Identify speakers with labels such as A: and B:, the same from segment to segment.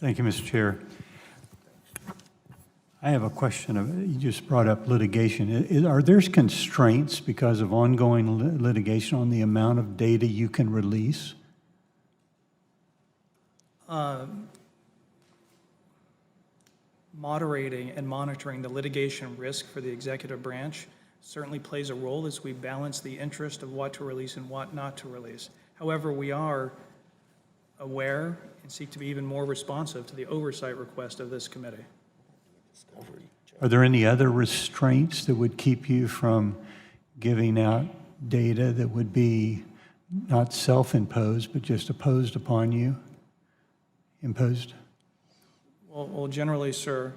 A: Thank you, Mr. Chair. I have a question. You just brought up litigation. Are there constraints because of ongoing litigation on the amount of data you can release?
B: Moderating and monitoring the litigation risk for the executive branch certainly plays a role as we balance the interest of what to release and what not to release. However, we are aware and seek to be even more responsive to the oversight request of this committee.
A: Are there any other restraints that would keep you from giving out data that would be not self-imposed, but just imposed upon you? Imposed?
B: Well, generally, sir,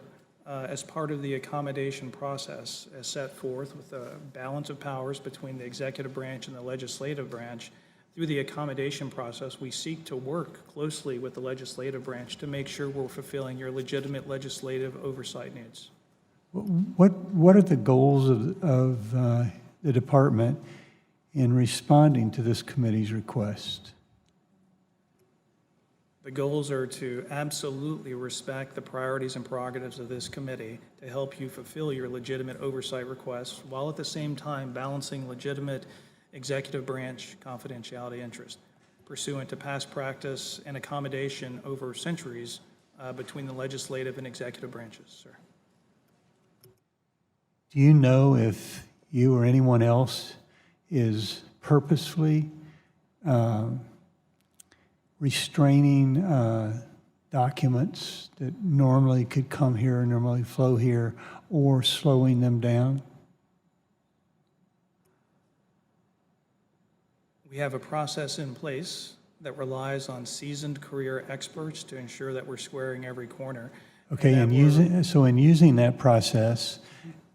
B: as part of the accommodation process as set forth with the balance of powers between the executive branch and the legislative branch, through the accommodation process, we seek to work closely with the legislative branch to make sure we're fulfilling your legitimate legislative oversight needs.
A: What are the goals of the department in responding to this committee's request?
B: The goals are to absolutely respect the priorities and prerogatives of this committee to help you fulfill your legitimate oversight requests, while at the same time balancing legitimate executive branch confidentiality interest pursuant to past practice and accommodation over centuries between the legislative and executive branches, sir.
A: Do you know if you or anyone else is purposefully restraining documents that normally could come here, normally flow here, or slowing them down?
B: We have a process in place that relies on seasoned career experts to ensure that we're squaring every corner.
A: Okay, and in using that process,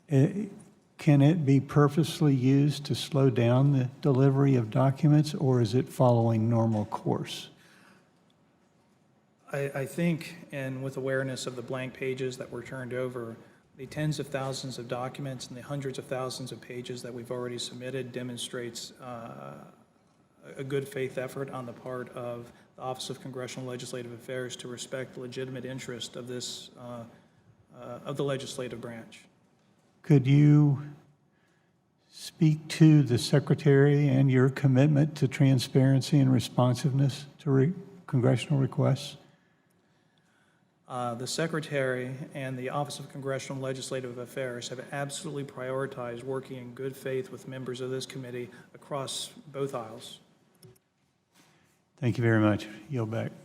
A: can it be purposely used to slow down the delivery of documents, or is it following normal course?
B: I think, and with awareness of the blank pages that were turned over, the tens of thousands of documents and the hundreds of thousands of pages that we've already submitted demonstrates a good faith effort on the part of the Office of Congressional Legislative Affairs to respect the legitimate interest of this, of the legislative branch.
A: Could you speak to the Secretary and your commitment to transparency and responsiveness to congressional requests?
B: The Secretary and the Office of Congressional Legislative Affairs have absolutely prioritized working in good faith with members of this committee across both aisles.
A: Thank you very much. Yield back.
B: Thank you.